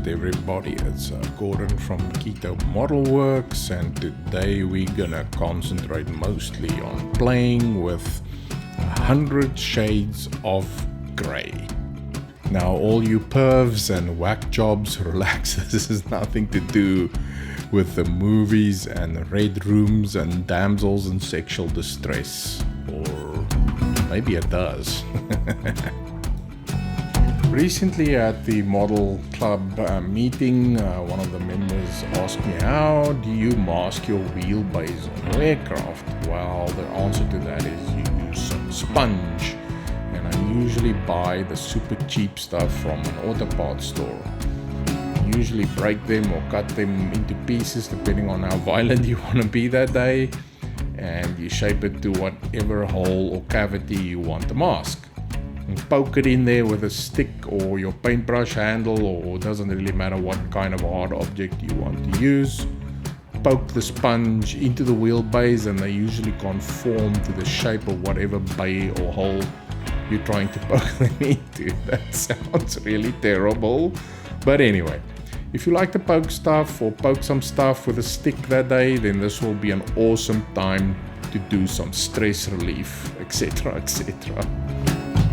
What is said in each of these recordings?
right, everybody, it's Gordon from Keto Model Works, and today we're gonna concentrate mostly on playing with 100 shades of grey. Now, all you pervs and whack jobs, relax. This has nothing to do with the movies and red rooms and damsels in sexual distress, or maybe it does. Recently at the model club meeting, one of the members asked me, how do you mask your wheelbase on your aircraft? Well, the answer to that is you use some sponge, and I usually buy the super cheap stuff from an auto parts store. You usually break them or cut them into pieces depending on how violent you want to be that day, and you shape it to whatever hole or cavity you want to mask. And poke it in there with a stick or your paintbrush handle, or it doesn't really matter what kind of hard object you want to use. Poke the sponge into the wheelbase, and they usually conform to the shape of whatever bay or hole you're trying to poke them into. That sounds really terrible, but anyway, if you like to poke stuff or poke some stuff with a stick that day, then this will be an awesome time to do some stress relief, etc., etc.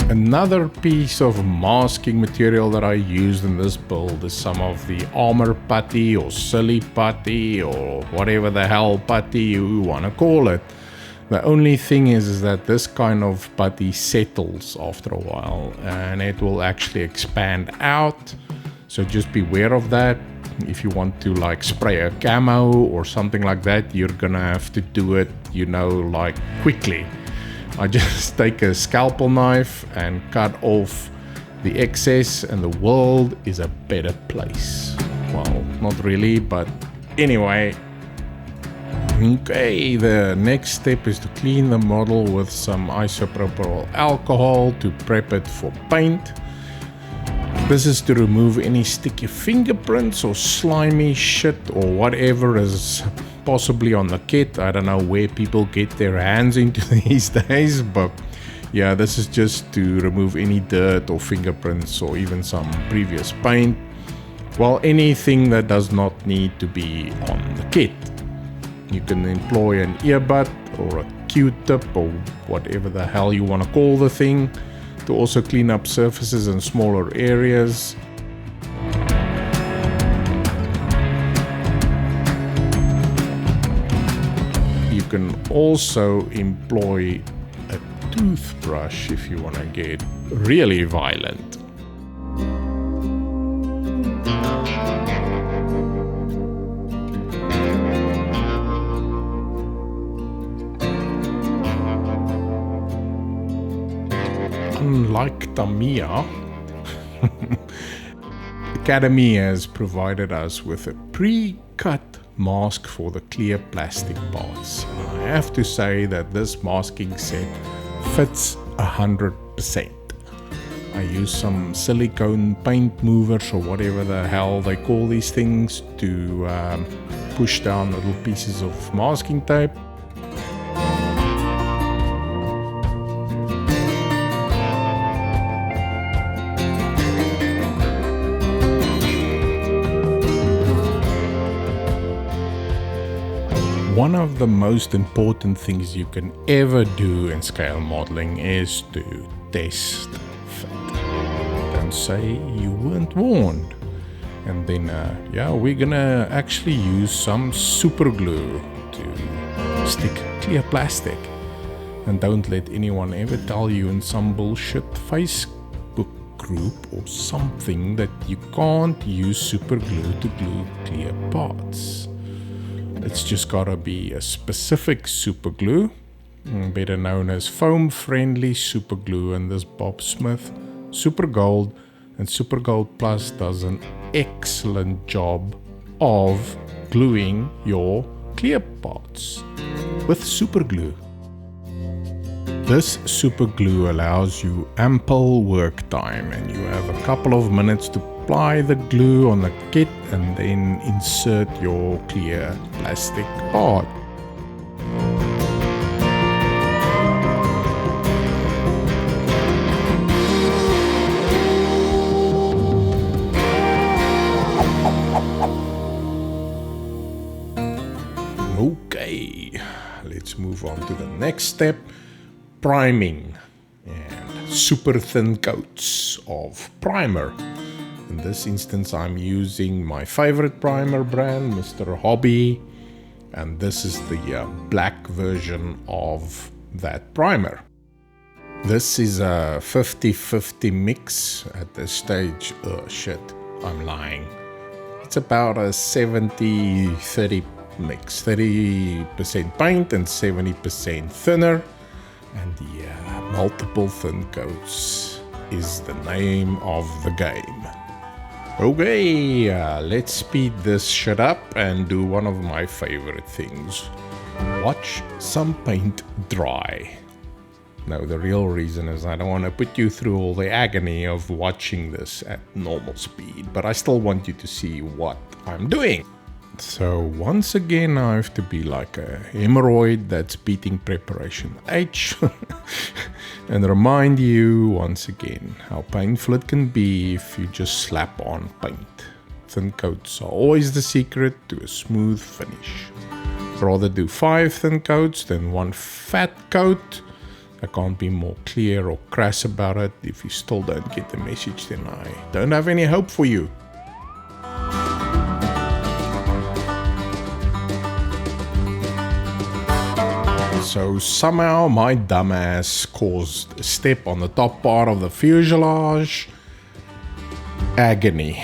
Another piece of masking material that I used in this build is some of the armor putty or silly putty or whatever the hell putty you want to call it. The only thing is that this kind of putty settles after a while and it will actually expand out. So just beware of that. If you want to like spray a camo or something like that, you're gonna have to do it, like quickly. I just take a scalpel knife and cut off the excess, and the world is a better place. Well, not really, but anyway. Okay, the next step is to clean the model with some isopropyl alcohol to prep it for paint. This is to remove any sticky fingerprints or slimy shit or whatever is possibly on the kit. I don't know where people get their hands into these days, but yeah, this is just to remove any dirt or fingerprints or even some previous paint. Well, anything that does not need to be on the kit. You can employ an earbud or a Q-tip or whatever the hell you want to call the thing to also clean up surfaces in smaller areas. You can also employ a toothbrush if you want to get really violent. Unlike Tamiya, Academy has provided us with a pre-cut mask for the clear plastic parts. And I have to say that this masking set fits 100%. I use some silicone paint movers or whatever the hell they call these things to push down little pieces of masking tape. One of the most important things you can ever do in scale modeling is to test fit. Don't say you weren't warned. And then, we're gonna actually use some super glue to stick clear plastic. And don't let anyone ever tell you in some bullshit Facebook group or something that you can't use super glue to glue clear parts. It's just gotta be a specific super glue, better known as foam-friendly super glue, and this Bob Smith Super Gold and Super Gold Plus does an excellent job of gluing your clear parts with super glue. This super glue allows you ample work time, and you have a couple of minutes to apply the glue on the kit and then insert your clear plastic part. next step, priming and super thin coats of primer. In this instance, I'm using my favorite primer brand, Mr. Hobby, and this is the black version of that primer. This is a 50-50 mix at this stage. Oh shit, I'm lying. It's about a 70-30 mix, 30% paint and 70% thinner. And yeah, multiple thin coats is the name of the game. Okay, let's speed this shit up and do one of my favorite things. Watch some paint dry. Now, the real reason is I don't want to put you through all the agony of watching this at normal speed, but I still want you to see what I'm doing. So once again, I have to be like a hemorrhoid that's beating preparation H and remind you once again how painful it can be if you just slap on paint. Thin coats are always the secret to a smooth finish. Rather do 5 thin coats than 1 fat coat. I can't be more clear or crass about it. If you still don't get the message, then I don't have any hope for you. So somehow my dumbass caused a step on the top part of the fuselage. Agony.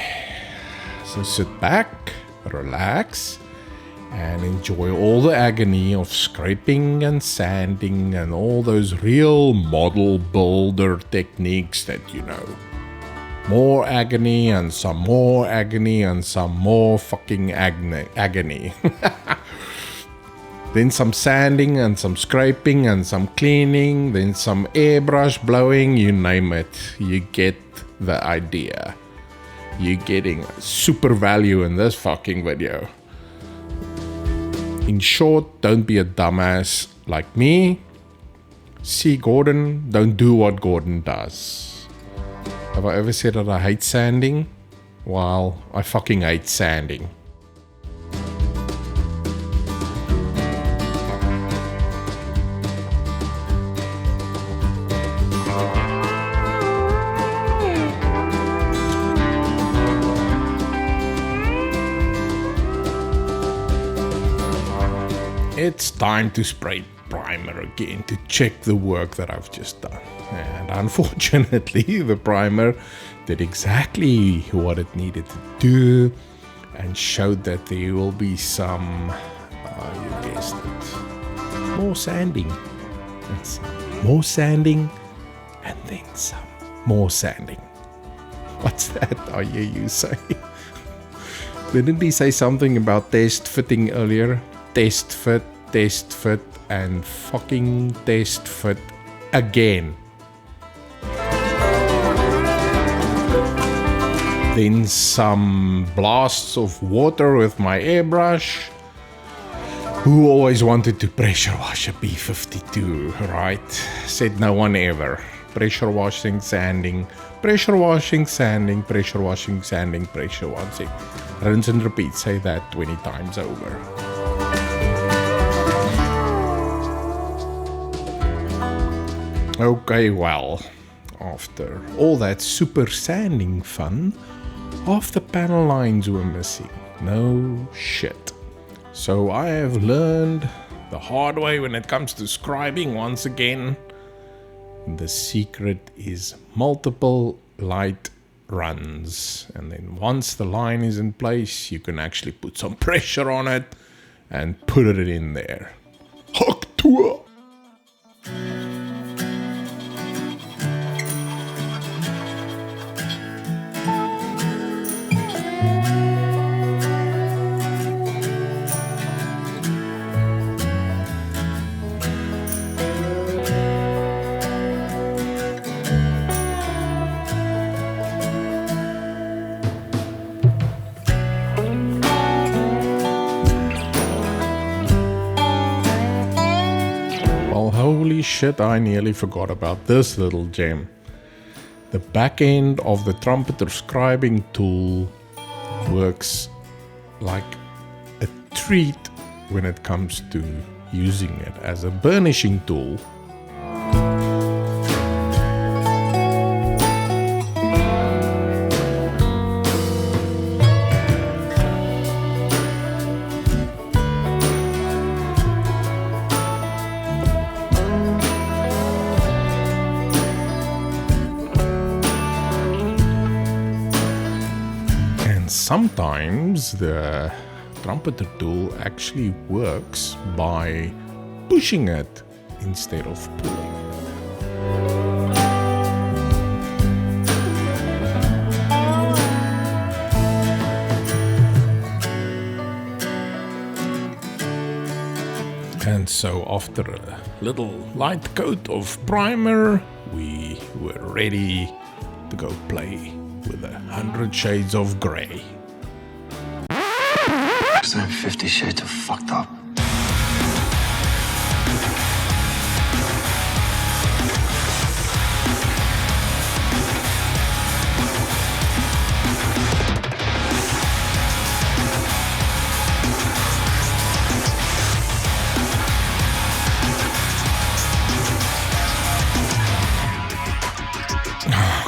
So sit back, relax, and enjoy all the agony of scraping and sanding and all those real model builder techniques that you know. More agony and some more agony and some more fucking agony. Then some sanding and some scraping and some cleaning, then some airbrush blowing, you name it. You get the idea. You're getting super value in this fucking video. In short, don't be a dumbass like me. See Gordon, don't do what Gordon does. Have I ever said that I hate sanding? Well, I fucking hate sanding. It's time to spray primer again to check the work that I've just done. And unfortunately, the primer did exactly what it needed to do and showed that there will be some, you guessed it, more sanding. And some more sanding, and then some more sanding. What's that I hear you say? Didn't he say something about test fitting earlier? Test fit, and fucking test fit again. Then some blasts of water with my airbrush. Who always wanted to pressure wash a B-52, right? Said no one ever. Pressure washing, sanding, pressure washing, sanding, pressure washing, sanding, pressure washing. Rinse and repeat, say that 20 times over. Okay, well, after all that super sanding fun, half the panel lines were missing. No shit. So I have learned the hard way when it comes to scribing once again. The secret is multiple light runs. And then once the line is in place, you can actually put some pressure on it and put it in there. Hook tour! Holy shit, I nearly forgot about this little gem. The back end of the trumpeter scribing tool works like a treat when it comes to using it as a burnishing tool. Sometimes the trumpeter tool actually works by pushing it instead of pulling. And so after a little light coat of primer, we were ready to go play with 100 Shades of Grey. I'm 50 Shades of fucked up.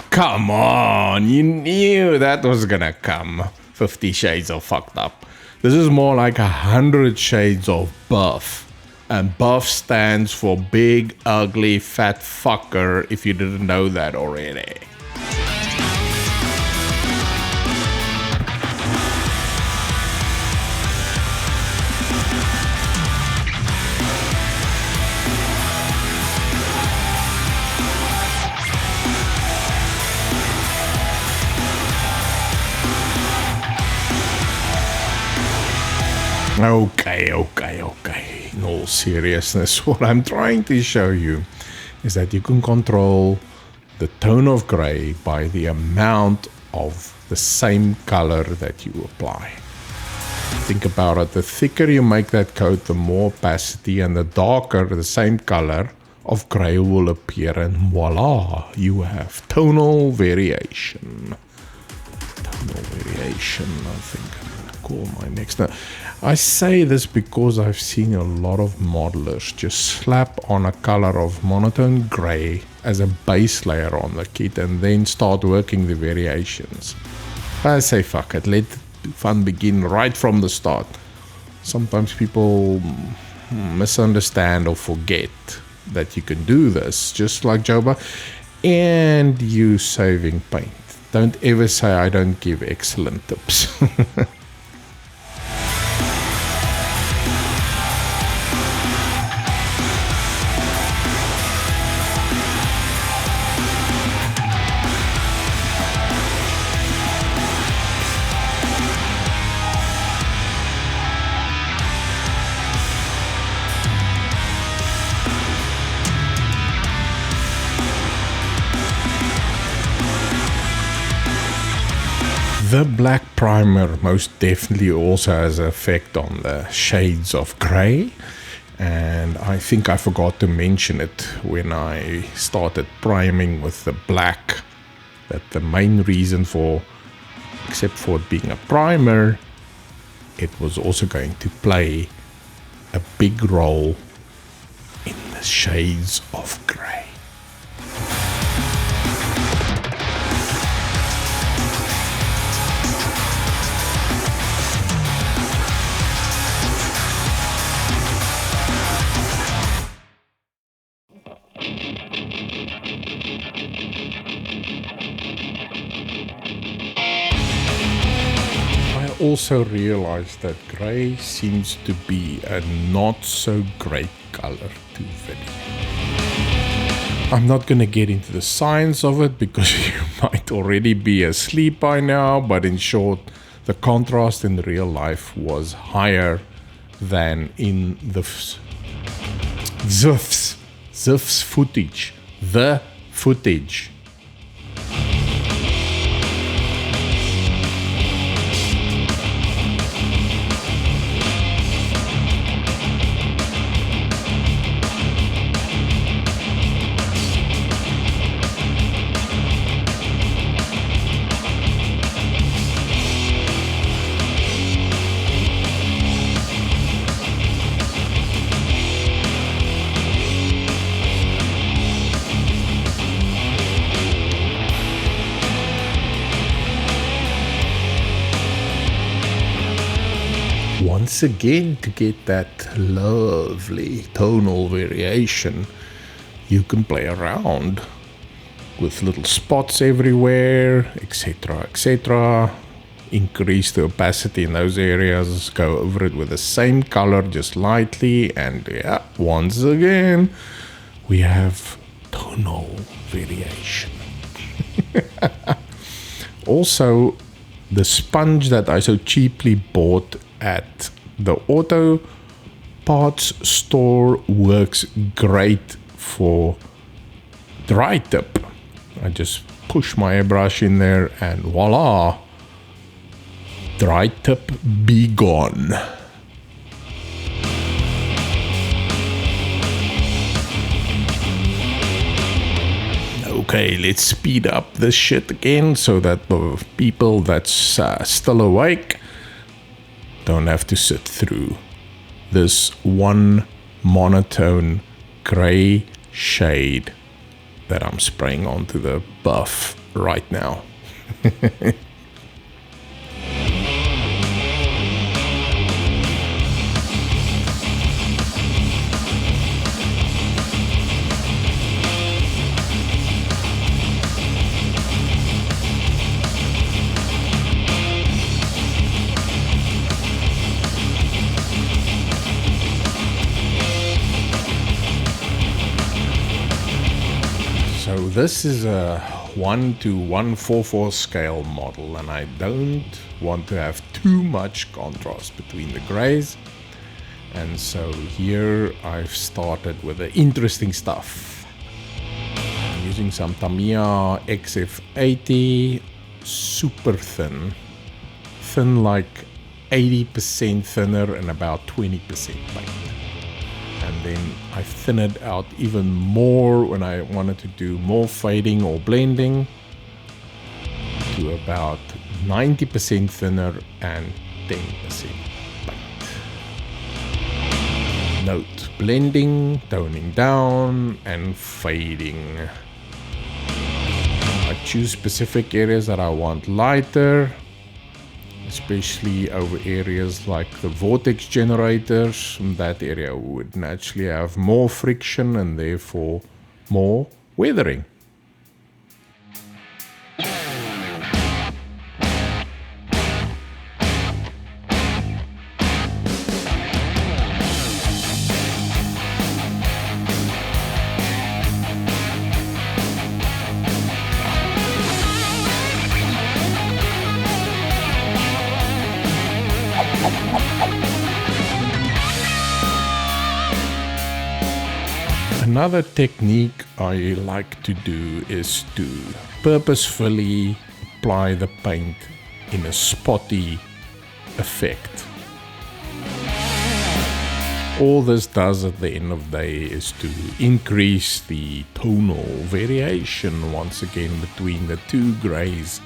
Come on, you knew that was gonna come. 50 Shades of fucked up. This is more like 100 Shades of buff. And buff stands for big, ugly, fat fucker, if you didn't know that already. Okay. In all seriousness, what I'm trying to show you is that you can control the tone of gray by the amount of the same color that you apply. Think about it. The thicker you make that coat, the more opacity, and the darker the same color of gray will appear, and voila, you have tonal variation. Tonal variation, I think I'm going to call my next. Now, I say this because I've seen a lot of modelers just slap on a color of monotone gray as a base layer on the kit and then start working the variations. I say fuck it, let the fun begin right from the start. Sometimes people misunderstand or forget that you can do this, just like Joba, and you saving paint. Don't ever say I don't give excellent tips. The black primer most definitely also has an effect on the shades of gray, and I think I forgot to mention it when I started priming with the black, that the main reason for, except for it being a primer, it was also going to play a big role in the shades of gray. Also realized that gray seems to be a not so great color to video. I'm not going to get into the science of it because you might already be asleep by now, but in short, the contrast in real life was higher than in the ZIF's footage. The footage. once again, to get that lovely tonal variation, you can play around with little spots everywhere, etc., etc. Increase the opacity in those areas, go over it with the same color just lightly, and yeah, once again we have tonal variation. Also, the sponge that I so cheaply bought at the auto parts store works great for dry tip. I just push my airbrush in there and voila, dry tip be gone. Okay, let's speed up this shit again so that the people that's still awake don't have to sit through this one monotone gray shade that I'm spraying onto the buff right now. So this is a 1:144 scale model, and I don't want to have too much contrast between the grays. And so here I've started with the interesting stuff. I'm using some Tamiya XF80, super thin like 80% thinner and about 20% paint. And then I thin it out even more when I wanted to do more fading or blending to about 90% thinner and 10% paint. Note, blending, toning down, and fading. I choose specific areas that I want lighter, especially over areas like the vortex generators. That area would naturally have more friction and therefore more weathering. Another technique I like to do is to purposefully apply the paint in a spotty effect. All this does at the end of the day is to increase the tonal variation once again between the two grays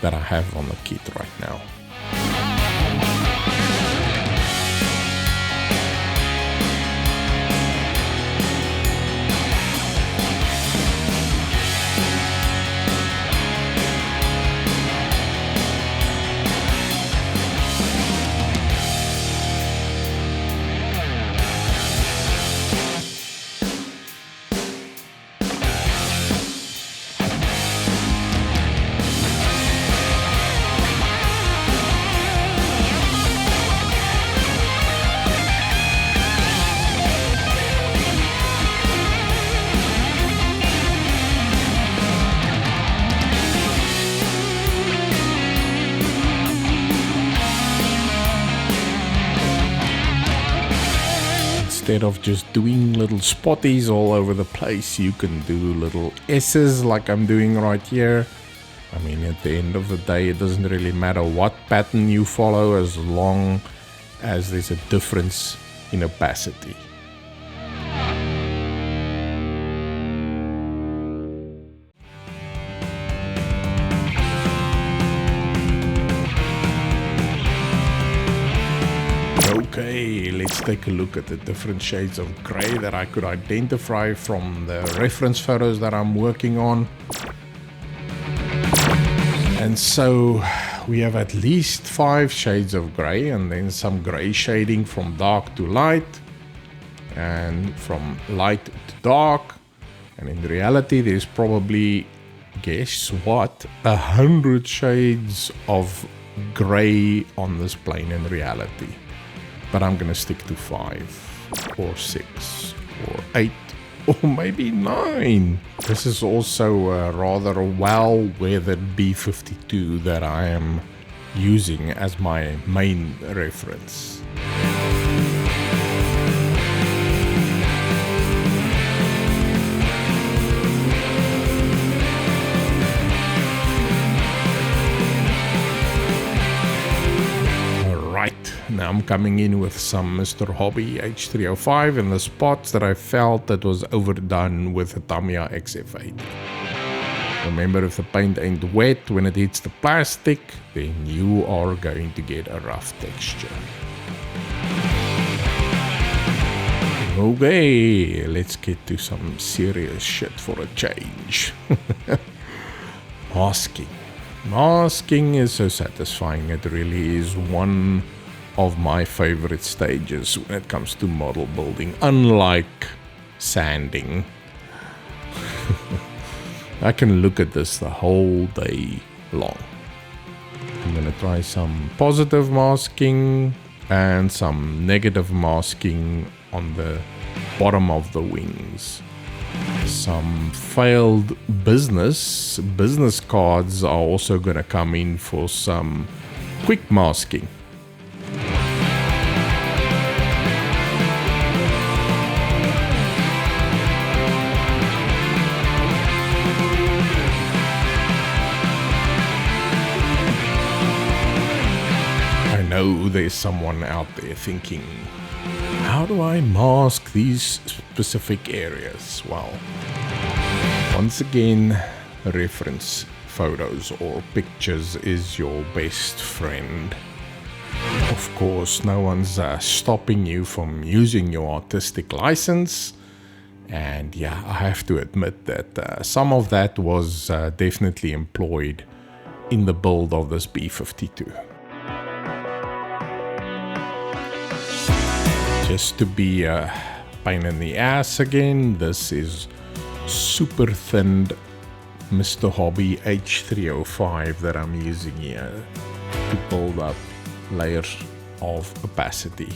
that I have on the kit right now. Instead of just doing little spotties all over the place, you can do little S's like I'm doing right here. I mean, at the end of the day, it doesn't really matter what pattern you follow as long as there's a difference in opacity. Okay, let's take a look at the different shades of gray that I could identify from the reference photos that I'm working on. And so we have at least 5 shades of gray, and then some gray shading from dark to light and from light to dark. And in reality, there's probably, guess what, 100 shades of gray on this plane in reality. But I'm gonna stick to 5 or 6 or 8 or maybe 9. This is also a rather well-weathered B-52 that I am using as my main reference. Now I'm coming in with some Mr. Hobby H305 in the spots that I felt that was overdone with the Tamiya XF80. Remember, if the paint ain't wet when it hits the plastic, then you are going to get a rough texture. Okay, let's get to some serious shit for a change. Masking. Masking is so satisfying. It really is one of my favorite stages when it comes to model building, unlike sanding. I can look at this the whole day long. I'm gonna try some positive masking and some negative masking on the bottom of the wings. Some failed business cards are also gonna come in for some quick masking. I know there's someone out there thinking, how do I mask these specific areas? Well, once again, reference photos or pictures is your best friend. Of course, no one's stopping you from using your artistic license. And yeah, I have to admit that some of that was definitely employed in the build of this B-52. Just to be a pain in the ass again, this is super thinned Mr. Hobby H305 that I'm using here to build up layers of opacity.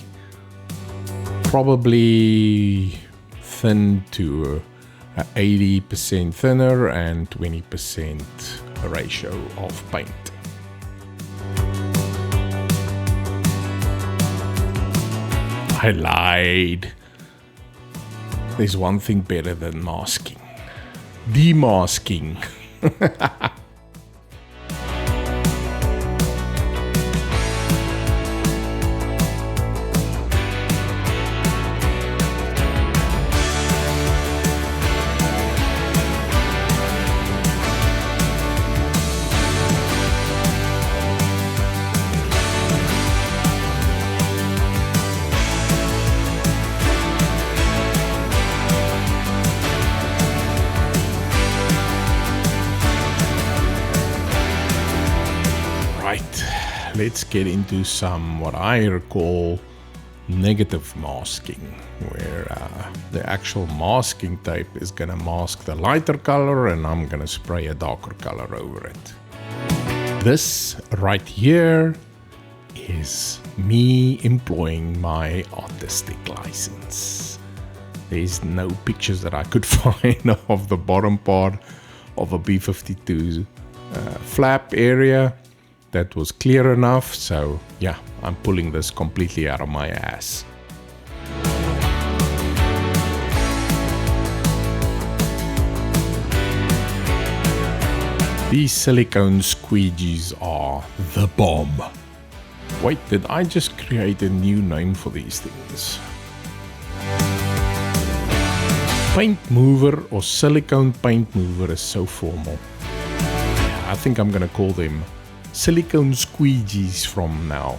Probably thin to 80% thinner and 20% ratio of paint. I lied. There's one thing better than masking. Demasking. Let's get into some what I recall negative masking, where the actual masking tape is going to mask the lighter color and I'm going to spray a darker color over it. This right here is me employing my artistic license. There's no pictures that I could find of the bottom part of a B-52 flap area that was clear enough, so yeah, I'm pulling this completely out of my ass. These silicone squeegees are the bomb. Wait, did I just create a new name for these things? Paint mover or silicone paint mover is so formal. I think I'm gonna call them silicone squeegees from now.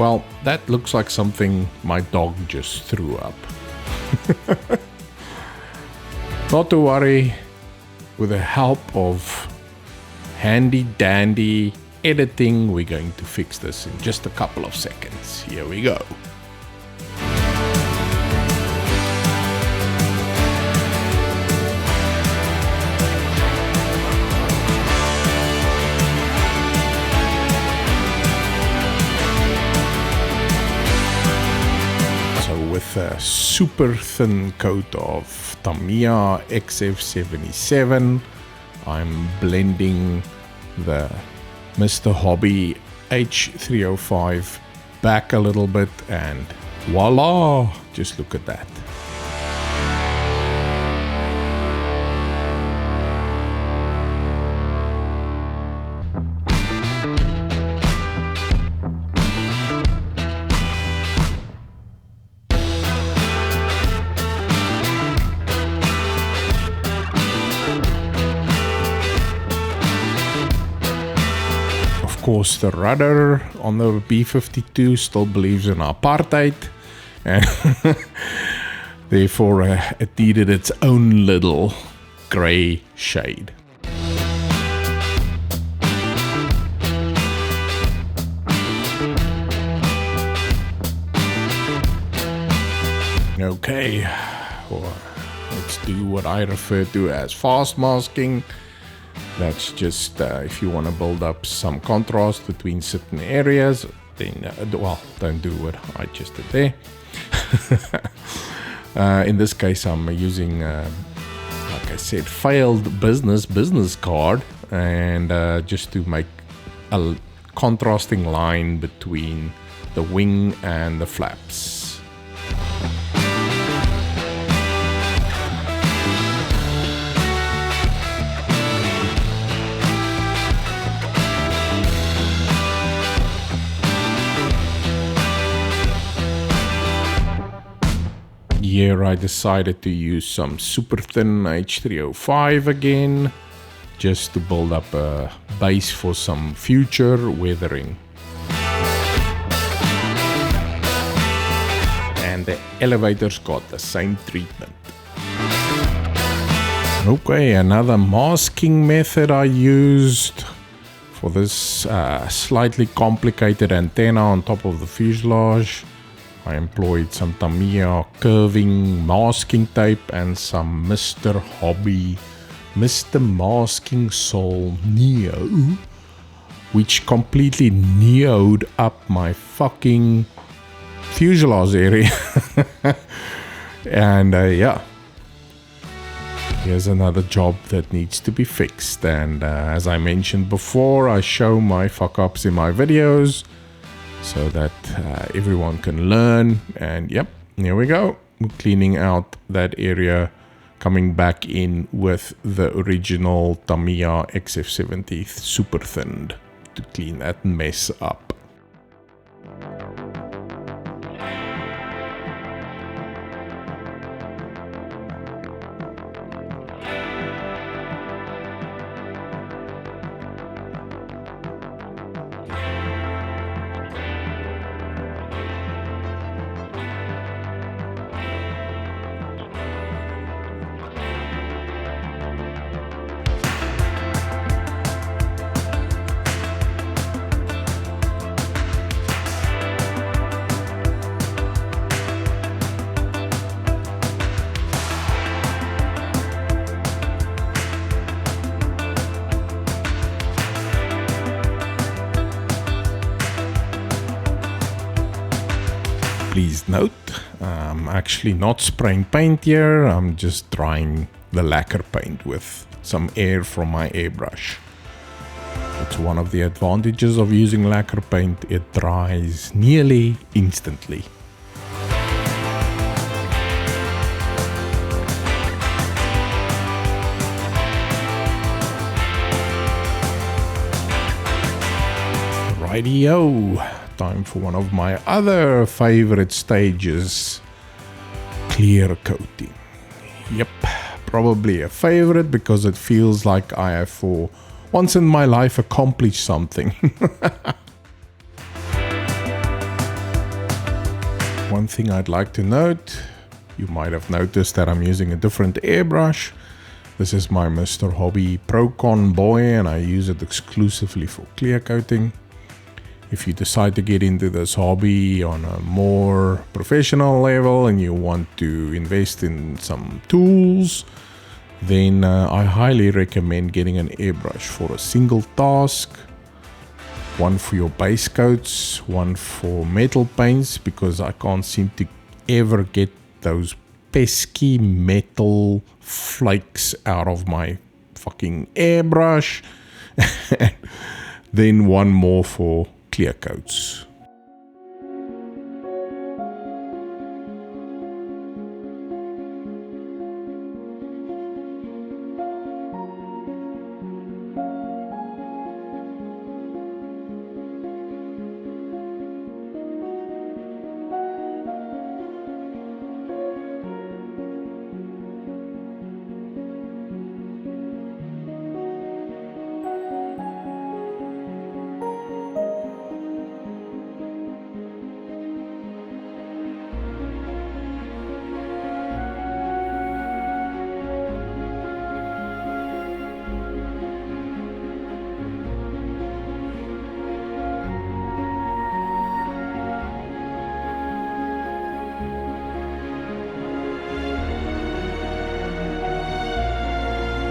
Well, that looks like something my dog just threw up. Not to worry, with the help of handy dandy editing, we're going to fix this in just a couple of seconds. Here we go. With a super thin coat of Tamiya XF77, I'm blending the Mr. Hobby H305 back a little bit, and voila, just look at that. Of course, the rudder on the B-52 still believes in apartheid, and therefore it needed its own little grey shade. Okay, well, let's do what I refer to as fast masking. That's just if you want to build up some contrast between certain areas, then, well, don't do what I just did there. In this case, I'm using, like I said, failed business card, and just to make a contrasting line between the wing and the flaps. Here I decided to use some super thin H305 again, just to build up a base for some future weathering. And the elevators got the same treatment. Okay, another masking method I used for this slightly complicated antenna on top of the fuselage. I employed some Tamiya curving masking tape and some Mr. Hobby Mr. Masking Soul Neo, which completely neoed up my fucking fuselage area. And yeah, here's another job that needs to be fixed. And as I mentioned before, I show my fuck ups in my videos, so that everyone can learn. And yep, here we go. We're cleaning out that area, coming back in with the original Tamiya XF70 super thinned to clean that mess up. Please note, I'm actually not spraying paint here, I'm just drying the lacquer paint with some air from my airbrush. It's one of the advantages of using lacquer paint, it dries nearly instantly. Rightio, time for one of my other favorite stages, clear coating. Yep, probably a favorite because it feels like I have for once in my life accomplished something. One thing I'd like to note, you might have noticed that I'm using a different airbrush. This is my Mr. Hobby Procon boy, and I use it exclusively for clear coating. If you decide to get into this hobby on a more professional level and you want to invest in some tools, then I highly recommend getting an airbrush for a single task. One for your base coats, one for metal paints, because I can't seem to ever get those pesky metal flakes out of my fucking airbrush. Then one more for clear coats.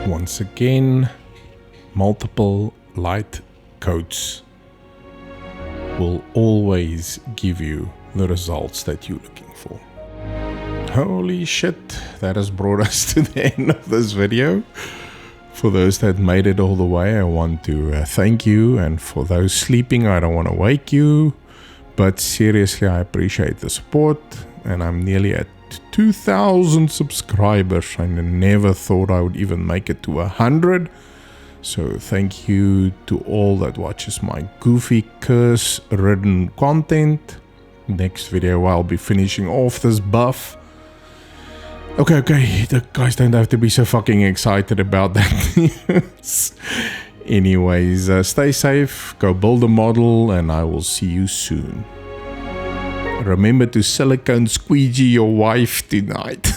Once again, multiple light coats will always give you the results that you're looking for. Holy shit, that has brought us to the end of this video. For those that made it all the way, I want to thank you, and for those sleeping, I don't want to wake you, but seriously, I appreciate the support, and I'm nearly at 2,000 subscribers. I never thought I would even make it to 100. So thank you to all that watches my goofy curse-ridden content. Next video I'll be finishing off this buff. Okay, the guys don't have to be so fucking excited about that news. Anyways, stay safe, go build a model, and I will see you soon. Remember to silicone squeegee your wife tonight.